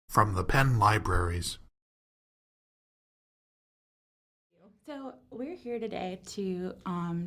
from the Penn Libraries. So we're here today to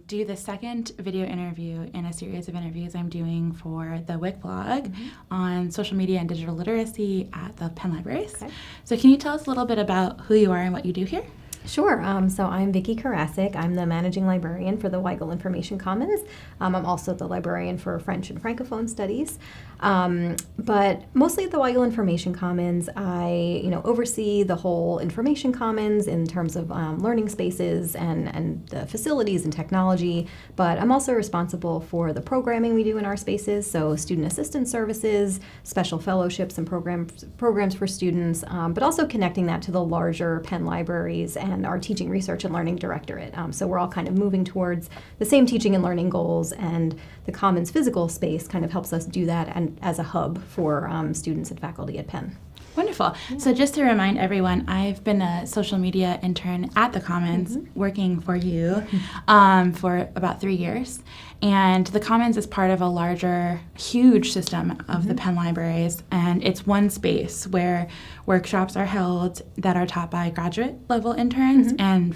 do the second video interview in a series of interviews I'm doing for the Wick blog on social media and digital literacy at the Penn Libraries. Okay. So can you tell us a little bit about who you are and what you do here? Sure. So I'm Vickie Karasic. I'm the managing librarian for the Weigel Information Commons. I'm also the librarian for French and Francophone Studies. But mostly at the Weigel Information Commons, I oversee the whole Information Commons in terms of learning spaces and the facilities and technology. But I'm also responsible for the programming we do in our spaces, so student assistance services, special fellowships and programs for students, but also connecting that to the larger Penn Libraries and our Teaching, Research, and Learning Directorate. So we're all kind of moving towards the same teaching and learning goals, and the Commons physical space kind of helps us do that and as a hub for students and faculty at Penn. Wonderful. Yeah. So just to remind everyone, I've been a social media intern at the Commons working for you for about 3 years. And the Commons is part of a larger, huge system of the Penn Libraries. And it's one space where workshops are held that are taught by graduate level interns and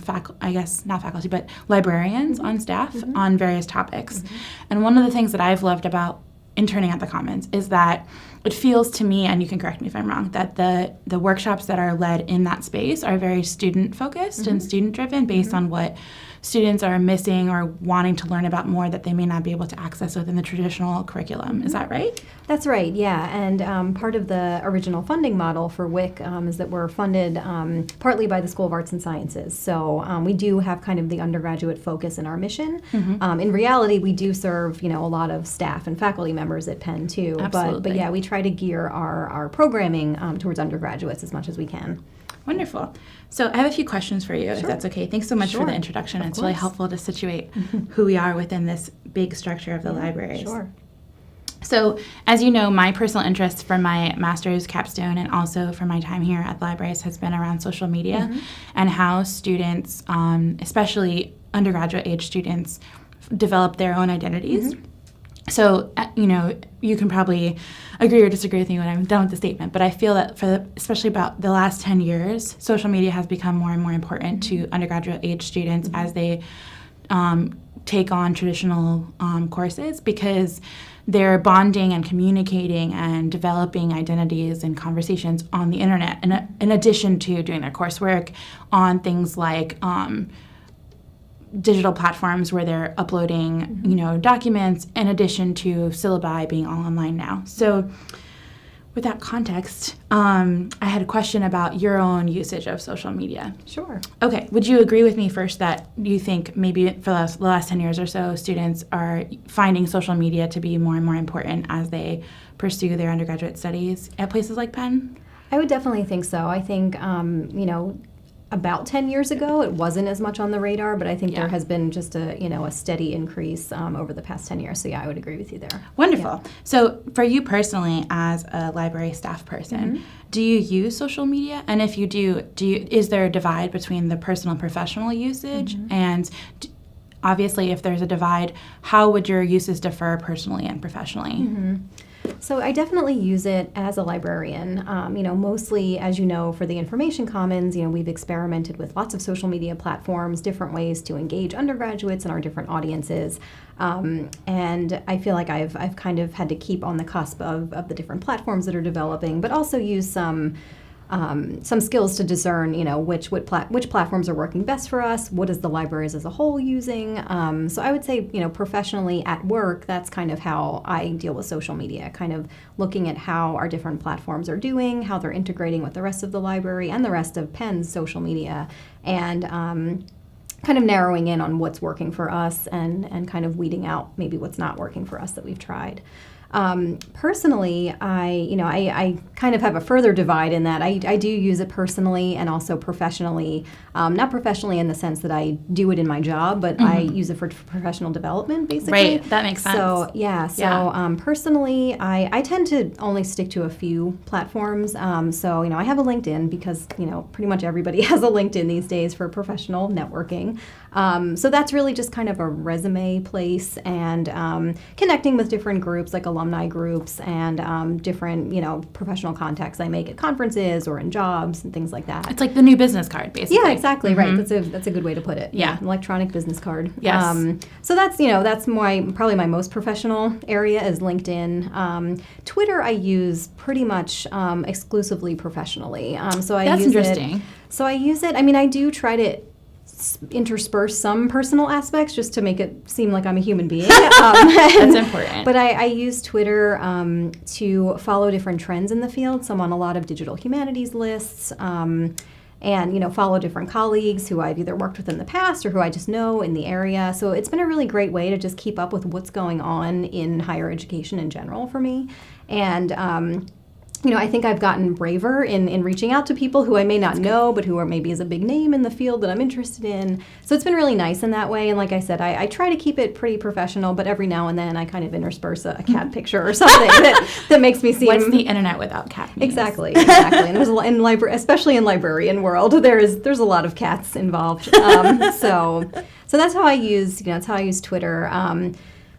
not faculty, but librarians on staff on various topics. And one of the things that I've loved about interning at the Commons is that it feels to me, and you can correct me if I'm wrong, that the workshops that are led in that space are very student-focused and student-driven based on what students are missing or wanting to learn about more that they may not be able to access within the traditional curriculum. Is that right? That's right, yeah. And part of the original funding model for WIC is that we're funded partly by the School of Arts and Sciences. So we do have kind of the undergraduate focus in our mission. In reality, we do serve, a lot of staff and faculty members at Penn too. Absolutely. But yeah, we try to gear our programming towards undergraduates as much as we can. Wonderful. So I have a few questions for you, if Sure. that's okay. Thanks so much for the introduction. It's really helpful to situate who we are within this big structure of the libraries. Sure. So, as you know, my personal interest for my master's capstone and also for my time here at the libraries has been around social media and how students, especially undergraduate age students, develop their own identities. So, you can probably agree or disagree with me when I'm done with the statement, but I feel that especially about the last 10 years, social media has become more and more important to undergraduate age students as they take on traditional courses, because they're bonding and communicating and developing identities and conversations on the internet, in addition to doing their coursework on things like digital platforms where they're uploading, documents, in addition to syllabi being all online now. So with that context, I had a question about your own usage of social media. Sure. Okay, would you agree with me first that you think maybe for the last 10 years or so, students are finding social media to be more and more important as they pursue their undergraduate studies at places like Penn? I would definitely think so. I think, about 10 years ago, it wasn't as much on the radar, but I think there has been just a steady increase over the past 10 years. So yeah, I would agree with you there. Wonderful. Yeah. So for you personally, as a library staff person, do you use social media? And if you do, is there a divide between the personal and professional usage? And obviously, if there's a divide, how would your uses differ personally and professionally? So I definitely use it as a librarian. Mostly, as you know, for the Information Commons, we've experimented with lots of social media platforms, different ways to engage undergraduates and our different audiences. And I feel like I've kind of had to keep on the cusp of the different platforms that are developing, but also use some skills to discern, which platforms are working best for us. What is the libraries as a whole using? So I would say, professionally at work, that's kind of how I deal with social media, kind of looking at how our different platforms are doing, how they're integrating with the rest of the library and the rest of Penn's social media, and kind of narrowing in on what's working for us and kind of weeding out maybe what's not working for us that we've tried. Personally, I kind of have a further divide in that I do use it personally and also professionally. Not professionally in the sense that I do it in my job, but I use it for professional development, basically. Right, that makes sense. So, personally, I tend to only stick to a few platforms. I have a LinkedIn because, pretty much everybody has a LinkedIn these days for professional networking. So that's really just kind of a resume place and connecting with different groups like alumni groups and different, professional contacts I make at conferences or in jobs and things like that. It's like the new business card, basically. Yeah, exactly, right. That's a good way to put it. Yeah. An electronic business card. Yes. So that's, probably my most professional area is LinkedIn. Twitter I use pretty much exclusively professionally. That's interesting. So I use it. I mean, I do try to intersperse some personal aspects just to make it seem like I'm a human being. That's important. But I use Twitter to follow different trends in the field. So I'm on a lot of digital humanities lists. And follow different colleagues who I've either worked with in the past or who I just know in the area. So it's been a really great way to just keep up with what's going on in higher education in general for me. And I think I've gotten braver in reaching out to people who I may not know, but who are maybe is a big name in the field that I'm interested in. So it's been really nice in that way. And like I said, I try to keep it pretty professional, but every now and then I kind of intersperse a cat picture or something that makes me seem... What's the internet without cat news? Exactly. And there's a lot, especially in librarian world, there's a lot of cats involved. So that's how I use, that's how I use Twitter.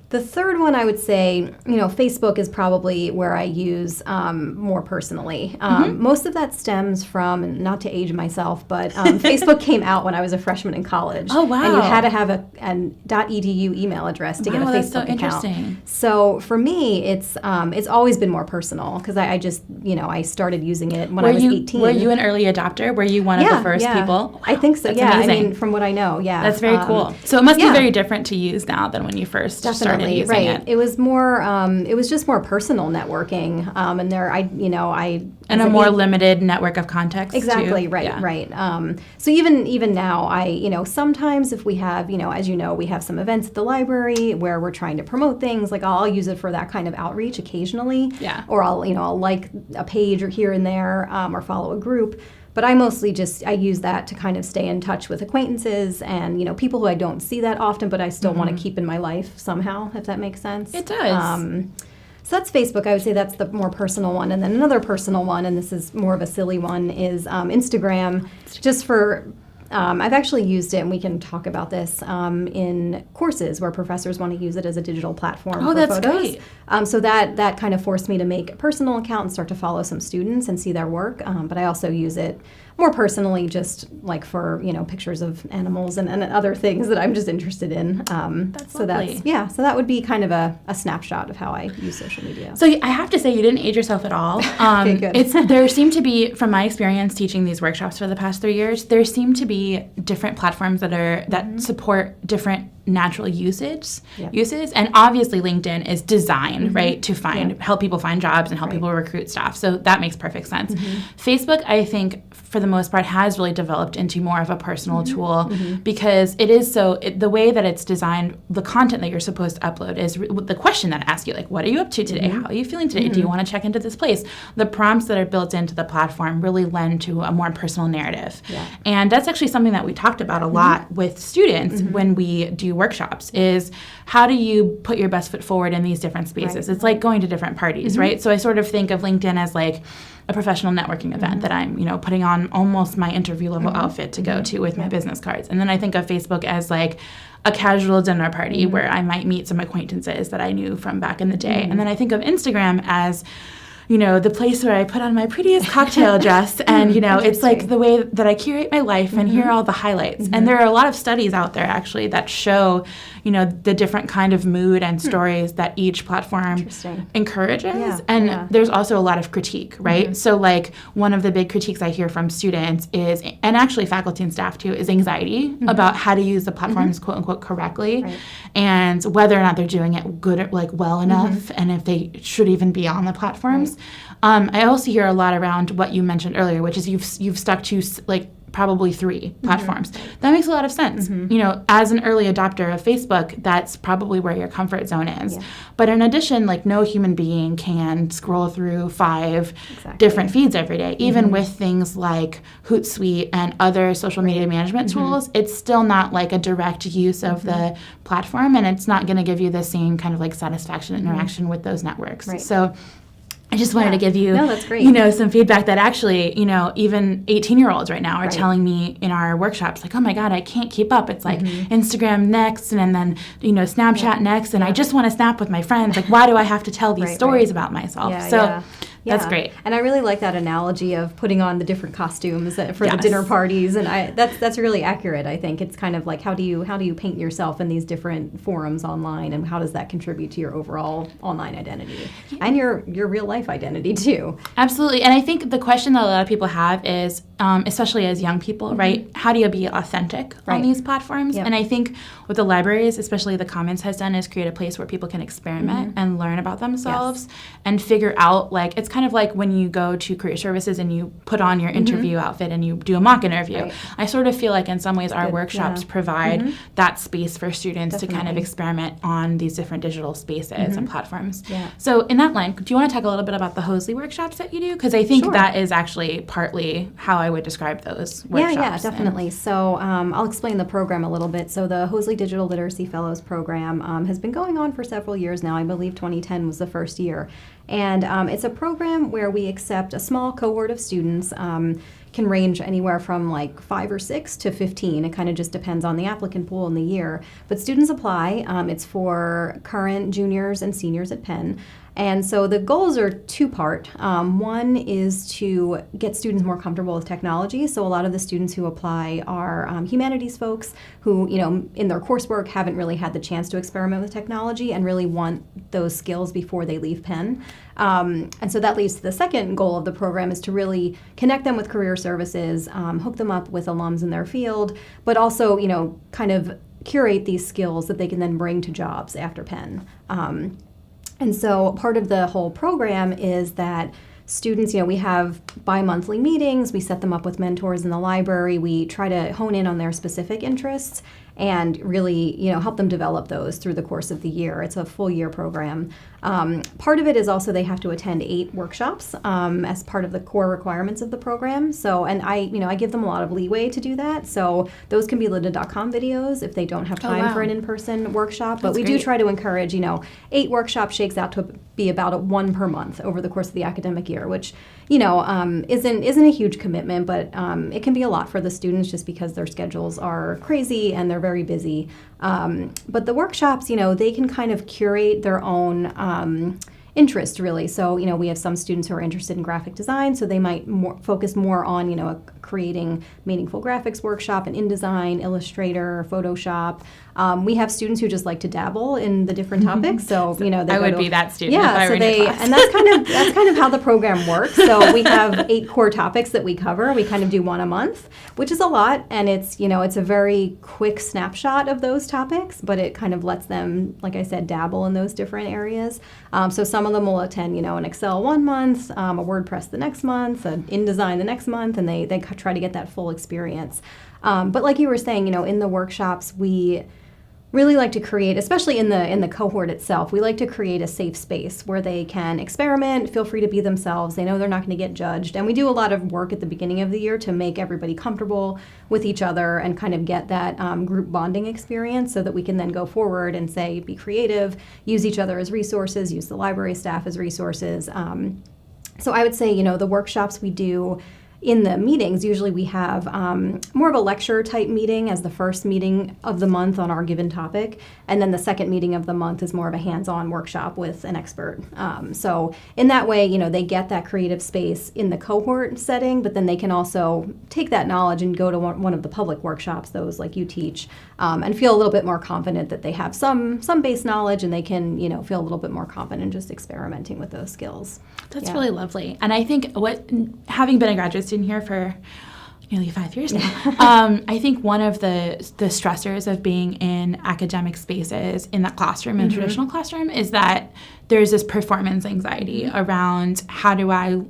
The third one I would say, Facebook is probably where I use more personally. Most of that stems from, and not to age myself, but Facebook came out when I was a freshman in college. Oh, wow. And you had to have a .edu email address to get a Facebook that's so account. interesting. So for me, it's always been more personal because I just, I started using it when I was 18. Were you an early adopter? Were you one of the first people? Wow, I think so, that's yeah. amazing. I mean, from what I know, yeah. That's very cool. So it must be very different to use now than when you first started using right. it. It was more. It was just more personal networking, and there, and a more limited network of contacts. Exactly. Too. Right. Yeah. Right. So even now, sometimes if we have, as we have some events at the library where we're trying to promote things, like I'll use it for that kind of outreach occasionally. Yeah. Or I'll like a page or here and there, or follow a group. But I mostly I use that to kind of stay in touch with acquaintances and, people who I don't see that often, but I still want to keep in my life somehow, if that makes sense. It does. So that's Facebook. I would say that's the more personal one. And then another personal one, and this is more of a silly one, is Instagram, just for... I've actually used it, and we can talk about this, in courses where professors want to use it as a digital platform for that's photos. great. So that kind of forced me to make a personal account and start to follow some students and see their work. But I also use it more personally, just like for, pictures of animals and other things that I'm just interested in. That's so lovely. So that would be kind of a snapshot of how I use social media. So I have to say you didn't age yourself at all. Okay, good. There seem to be, from my experience teaching these workshops for the past 3 years, there seem to be different platforms that support different natural uses, and obviously LinkedIn is designed right to help people find jobs and help people recruit staff, so that makes perfect sense. Facebook, I think, for the most part, has really developed into more of a personal tool because it is the way that it's designed, the content that you're supposed to upload is the question that asks you, like, what are you up to today? How are you feeling today? Do you want to check into this place? The prompts that are built into the platform really lend to a more personal narrative, and that's actually something that we talked about a lot with students when we do workshops, is how do you put your best foot forward in these different spaces? It's like going to different parties, right? So I sort of think of LinkedIn as like a professional networking event that I'm, putting on almost my interview level outfit to go to with my business cards. And then I think of Facebook as like a casual dinner party where I might meet some acquaintances that I knew from back in the day. And then I think of Instagram as the place where I put on my prettiest cocktail dress and, it's like the way that I curate my life and here are all the highlights. And there are a lot of studies out there actually that show, the different kind of mood and stories that each platform encourages. And there's also a lot of critique, right? So like one of the big critiques I hear from students is, and actually faculty and staff too, is anxiety about how to use the platforms quote unquote correctly and whether or not they're doing it good, like well enough and if they should even be on the platforms. I also hear a lot around what you mentioned earlier, which is you've stuck to like probably 3 platforms. That makes a lot of sense. As an early adopter of Facebook, that's probably where your comfort zone is. But in addition, like no human being can scroll through 5 different feeds every day. Even with things like Hootsuite and other social media management tools, it's still not like a direct use of the platform, and it's not going to give you the same kind of like satisfaction and interaction with those networks. So I just wanted to give you, No, that's great. Some feedback that actually, even 18-year-olds right now are Right. telling me in our workshops, like, oh my God, I can't keep up. It's like Instagram next, and then, Snapchat next, and I just want to snap with my friends. Like, why do I have to tell these Right, stories right. about myself? Yeah, so yeah. that's Yeah. great. And I really like that analogy of putting on the different costumes for the Yes. dinner parties, and that's really accurate. I think it's kind of like how do you paint yourself in these different forums online, and how does that contribute to your overall online identity and your real life identity too? Absolutely. And I think the question that a lot of people have is, especially as young people, right, how do you be authentic on Right. these platforms? Yep. And I think what the libraries, especially the Commons, has done is create a place where people can experiment and learn about themselves and figure out, like, it's kind of like when you go to career services and you put on your interview outfit and you do a mock interview. Right. I sort of feel like in some ways our Good. workshops Yeah. provide that space for students to kind of Definitely. experiment on these different digital spaces and platforms. Yeah. So in that line, do you want to talk a little bit about the Hoesley workshops that you do? Because I think Sure. that is actually partly how I would describe those workshops. Yeah, definitely. So I'll explain the program a little bit. So the Hoesley Digital Literacy Fellows program has been going on for several years now. I believe 2010 was the first year. And it's a program where we accept a small cohort of students, can range anywhere from like 5 or 6 to 15. It kind of just depends on the applicant pool and the year. But students apply. It's for current juniors and seniors at Penn. And so the goals are two-part. One is to get students more comfortable with technology. So a lot of the students who apply are humanities folks who, in their coursework haven't really had the chance to experiment with technology and really want those skills before they leave Penn. And so that leads to the second goal of the program is to really connect them with career services, hook them up with alums in their field, but also, kind of curate these skills that they can then bring to jobs after Penn. And so part of the whole program is that students, we have bi-monthly meetings, we set them up with mentors in the library, we try to hone in on their specific interests and really, help them develop those through the course of the year. It's a full year program. Part of it is also they have to attend 8 workshops as part of the core requirements of the program. So, and I give them a lot of leeway to do that. So those can be lynda.com videos if they don't have time for an in-person workshop. But That's we great. do try to encourage, 8 workshops shakes out to be about 1 per month over the course of the academic year, which, isn't a huge commitment, but it can be a lot for the students just because their schedules are crazy and they're very busy. But the workshops, they can kind of curate their own interest, really. So, we have some students who are interested in graphic design, so they might focus more on, creating meaningful graphics workshop, an InDesign, Illustrator, Photoshop. We have students who just like to dabble in the different topics. So, they I would be that student Yeah, if I so were in your class. and that's kind of how the program works. So we have 8 core topics that we cover. We kind of do 1 a month, which is a lot, and it's it's a very quick snapshot of those topics, but it kind of lets them, like I said, dabble in those different areas. So some of them will attend, an Excel 1 month, a WordPress the next month, an InDesign the next month, and they try to get that full experience. But like you were saying, in the workshops, we really like to create, especially in the cohort itself, we like to create a safe space where they can experiment, feel free to be themselves. They know they're not going to get judged. And we do a lot of work at the beginning of the year to make everybody comfortable with each other and kind of get that group bonding experience so that we can then go forward and say, be creative, use each other as resources, use the library staff as resources. So I would say, the workshops we do in the meetings, usually we have more of a lecture type meeting as the first meeting of the month on our given topic. And then the second meeting of the month is more of a hands-on workshop with an expert. So in that way, they get that creative space in the cohort setting, but then they can also take that knowledge and go to one of the public workshops, those like you teach, and feel a little bit more confident that they have some base knowledge and they can, feel a little bit more confident just experimenting with those skills. That's really lovely. And I think having been a graduate student here for nearly 5 years now, I think one of the stressors of being in academic spaces in that classroom, in a traditional classroom, is that there's this performance anxiety around how do I,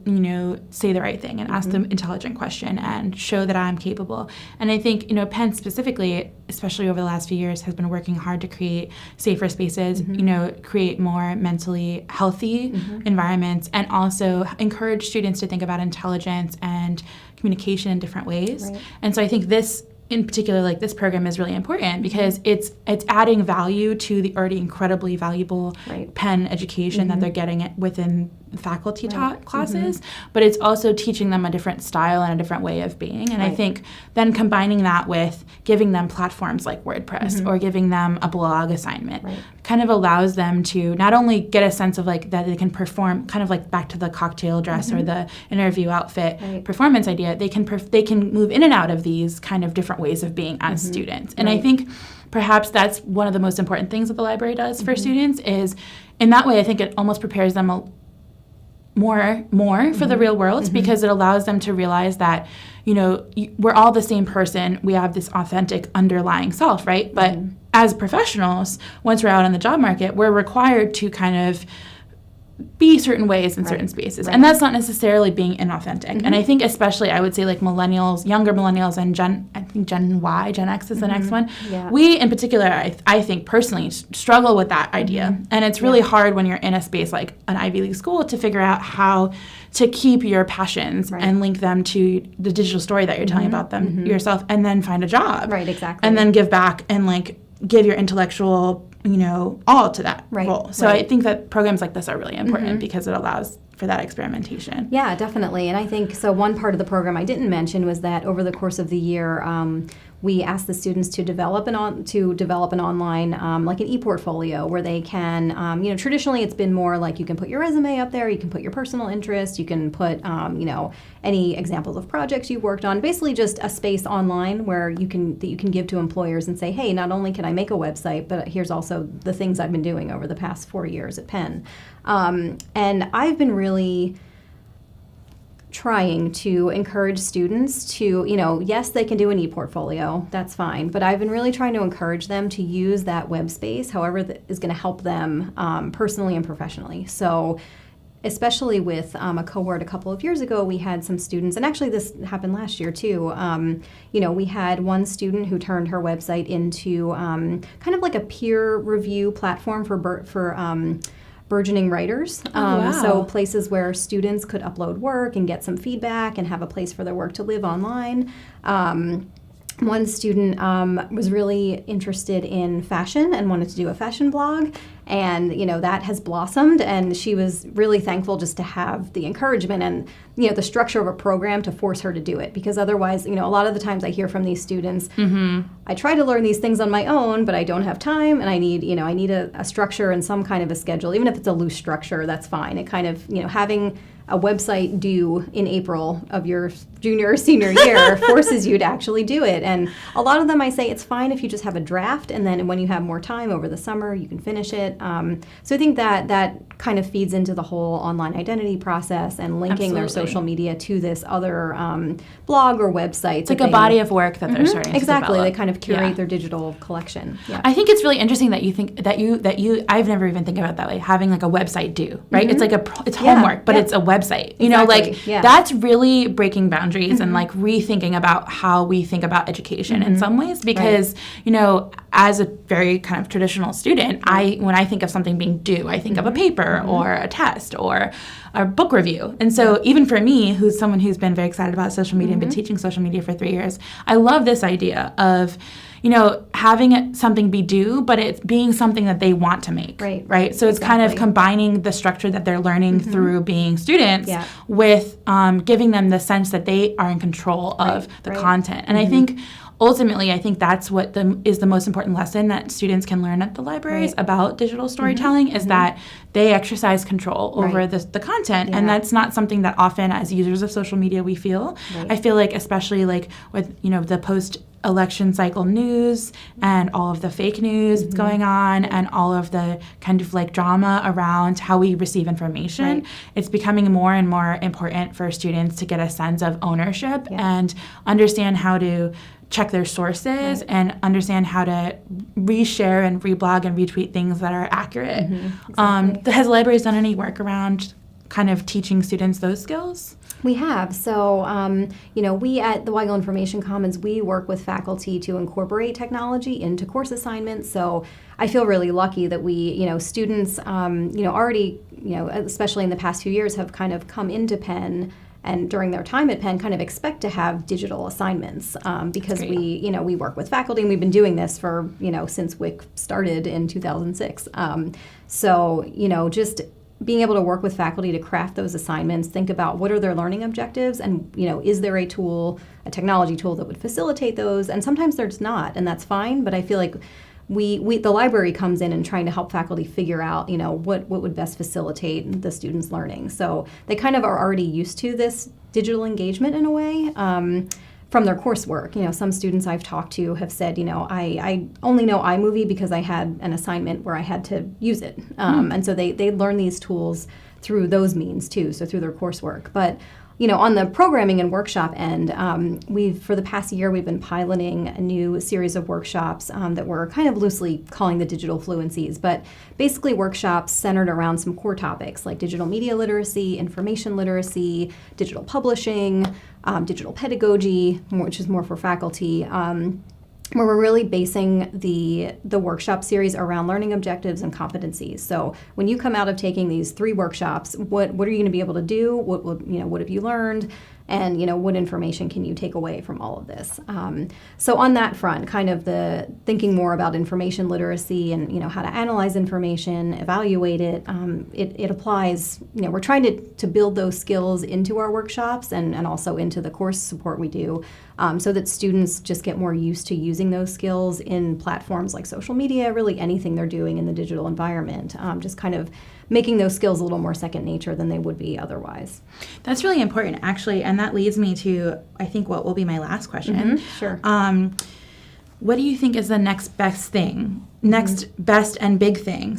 say the right thing and ask the intelligent question and show that I'm capable. And I think, Penn specifically, especially over the last few years, has been working hard to create safer spaces, create more mentally healthy environments, and also encourage students to think about intelligence and communication in different ways. Right. And so I think this, in particular, like this program is really important because it's adding value to the already incredibly valuable Right. Penn education that they're getting within faculty taught classes, but it's also teaching them a different style and a different way of being. And I think then combining that with giving them platforms like WordPress or giving them a blog assignment kind of allows them to not only get a sense of like that they can perform, kind of like back to the cocktail dress or the interview outfit performance idea, they can move in and out of these kind of different ways of being as students. And I think perhaps that's one of the most important things that the library does for students is in that way I think it almost prepares them more for the real world because it allows them to realize that, you know, we're all the same person. We have this authentic underlying self, right? But as professionals, once we're out on the job market, we're required to kind of be certain ways in certain spaces. And that's not necessarily being inauthentic. And I think especially, I would say like millennials, younger millennials and I think Gen Y, Gen X is the next one. We in particular, I think personally, struggle with that idea. And it's really hard when you're in a space like an Ivy League school to figure out how to keep your passions and link them to the digital story that you're telling about them yourself and then find a job. Right, exactly. And then give back and like give your intellectual all to that role. So I think that programs like this are really important because it allows for that experimentation. Yeah, definitely. And I think, so one part of the program I didn't mention was that over the course of the year, we asked the students to develop an online, like an e-portfolio where they can, traditionally it's been more like you can put your resume up there, you can put your personal interest, you can put, any examples of projects you've worked on, basically just a space online where you can give to employers and say, hey, not only can I make a website, but here's also the things I've been doing over the past 4 years at Penn. And I've been really trying to encourage students to, yes, they can do an e-portfolio, that's fine, but I've been really trying to encourage them to use that web space however that is going to help them personally and professionally. So especially with a cohort a couple of years ago, we had some students, and actually this happened last year too, we had one student who turned her website into kind of like a peer review platform for burgeoning writers. So places where students could upload work and get some feedback and have a place for their work to live online. One student was really interested in fashion and wanted to do a fashion blog, and that has blossomed, and she was really thankful just to have the encouragement and the structure of a program to force her to do it, because otherwise a lot of the times I hear from these students, I try to learn these things on my own, but I don't have time, and I need a structure and some kind of a schedule. Even if it's a loose structure, that's fine. It kind of having a website due in April of your junior or senior year forces you to actually do it. And a lot of them, I say it's fine if you just have a draft, and then when you have more time over the summer, you can finish it. So I think that kind of feeds into the whole online identity process and linking their social media to this other blog or website. It's like a body of work that they're starting to develop. They kind of curate their digital collection. Yeah. I think it's really interesting that you think that you I've never even think about it that way, having like a website due, right? It's like it's homework, but it's a website. That's really breaking boundaries and like rethinking about how we think about education in some ways, because as a very kind of traditional student, when I think of something being due, I think of a paper or a test or a book review. And so even for me, who's someone who's been very excited about social media and been teaching social media for 3 years, I love this idea of having something be due, but it's being something that they want to make, right? So it's kind of combining the structure that they're learning through being students with giving them the sense that they are in control of the content. And I think ultimately, I think that's what is the most important lesson that students can learn at the libraries about digital storytelling is that they exercise control over the content. And that's not something that often as users of social media we feel. I feel like especially like with, the post-election cycle news and all of the fake news that's going on and all of the kind of like drama around how we receive information, it's becoming more and more important for students to get a sense of ownership and understand how to check their sources and understand how to reshare and reblog and retweet things that are accurate. Has libraries done any work around kind of teaching students those skills? We have. So, we at the Weigel Information Commons, we work with faculty to incorporate technology into course assignments. So I feel really lucky that we, students, already, especially in the past few years, have kind of come into Penn and during their time at Penn kind of expect to have digital assignments because we work with faculty, and we've been doing this for, since WIC started in 2006. So, just being able to work with faculty to craft those assignments, think about what are their learning objectives, and is there a technology tool that would facilitate those? And sometimes there's not, and that's fine. But I feel like the library comes in and trying to help faculty figure out what would best facilitate the students' learning. So they kind of are already used to this digital engagement in a way. From their coursework. Some students I've talked to have said, I only know iMovie because I had an assignment where I had to use it. And so they learn these tools through those means too, so through their coursework. But on the programming and workshop end, for the past year, we've been piloting a new series of workshops that we're kind of loosely calling the digital fluencies, but basically workshops centered around some core topics like digital media literacy, information literacy, digital publishing, digital pedagogy, which is more for faculty, where we're really basing the workshop series around learning objectives and competencies. So when you come out of taking these 3 workshops, what are you going to be able to do? What have you learned? And what information can you take away from all of this? So on that front, kind of the thinking more about information literacy and how to analyze information, evaluate it. It applies. We're trying to build those skills into our workshops and also into the course support we do, so that students just get more used to using those skills in platforms like social media, really anything they're doing in the digital environment. Just kind of making those skills a little more second nature than they would be otherwise. That's really important, actually, and that leads me to, I think, what will be my last question. Sure. What do you think is the next best and big thing,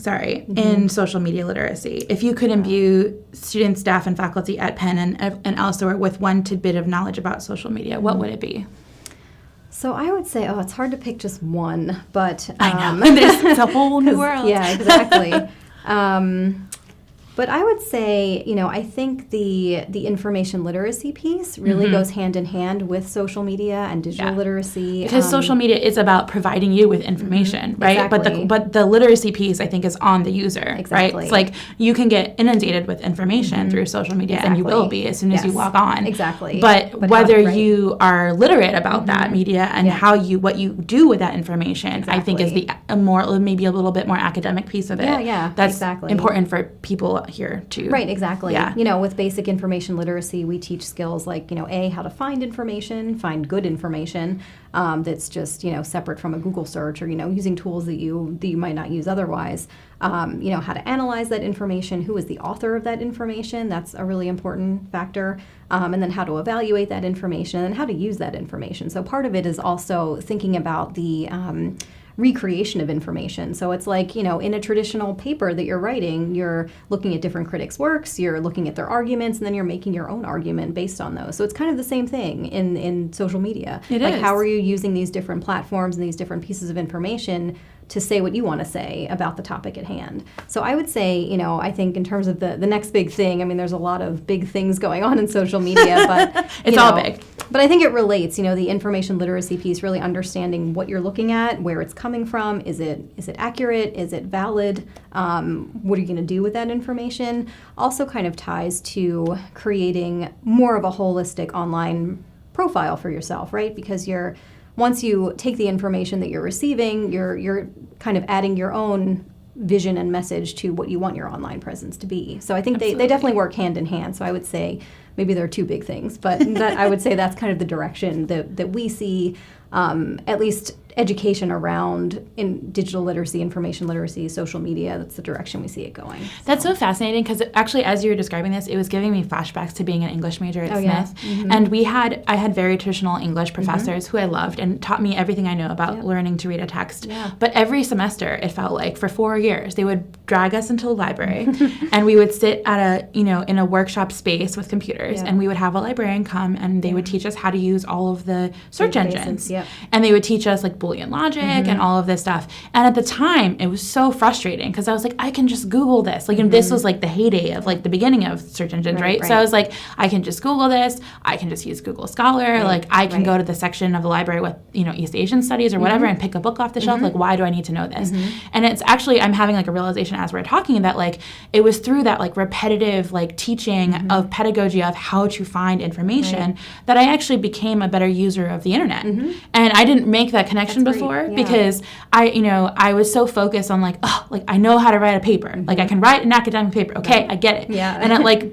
in social media literacy? If you could imbue students, staff, and faculty at Penn and elsewhere with one tidbit of knowledge about social media, what would it be? So I would say, it's hard to pick just one, but... I know, it's a whole new world. Yeah, exactly. But I would say, I think the information literacy piece really goes hand in hand with social media and digital literacy. Because social media is about providing you with information, right? Exactly. But the literacy piece, I think, is on the user, right? It's like you can get inundated with information through social media, and you will be as soon as you log on. Exactly. But whether you are literate about that media and what you do with that information, I think is maybe a little bit more academic piece of it. That's important for people here too. Right, exactly. Yeah. With basic information literacy, we teach skills like, how to find information, find good information that's just, separate from a Google search or, using tools that you might not use otherwise. How to analyze that information, who is the author of that information, that's a really important factor. And then how to evaluate that information and how to use that information. So part of it is also thinking about the recreation of information. So it's like, in a traditional paper that you're writing, you're looking at different critics' works, you're looking at their arguments, and then you're making your own argument based on those. So it's kind of the same thing in social media. It is. How are you using these different platforms and these different pieces of information to say what you want to say about the topic at hand? So I would say, I think in terms of the next big thing, there's a lot of big things going on in social media, but it's all big. But I think it relates, the information literacy piece, really understanding what you're looking at, where it's coming from, is it accurate, is it valid, what are you going to do with that information, also kind of ties to creating more of a holistic online profile for yourself, right? Because once you take the information that you're receiving, you're kind of adding your own vision and message to what you want your online presence to be. So I think they definitely work hand in hand. So I would say maybe there are 2 big things, but I would say that's kind of the direction that we see, at least education around in digital literacy, information literacy, social media. That's the direction we see it going. That's so fascinating because actually, as you were describing this, it was giving me flashbacks to being an English major at Smith. Yeah. And I had very traditional English professors who I loved and taught me everything I know about learning to read a text. Yeah. But every semester, it felt like for 4 years, they would drag us into a library and we would sit at in a workshop space with computers and we would have a librarian come and they would teach us how to use all of the search engines. And they would teach us like Boolean logic and all of this stuff. And at the time, it was so frustrating because I was like, I can just Google this. Like, and this was like the heyday of like the beginning of search engines, right? So I was like, I can just Google this. I can just use Google Scholar. Like, I can go to the section of the library with, East Asian studies or whatever and pick a book off the shelf. Like, why do I need to know this? And it's actually, I'm having like a realization as we're talking that like it was through that like repetitive like teaching of pedagogy of how to find information that I actually became a better user of the internet. And I didn't make that connection before because I was so focused on like, oh, like I know how to write a paper. Like I can write an academic paper. Okay, I get it. Yeah. And like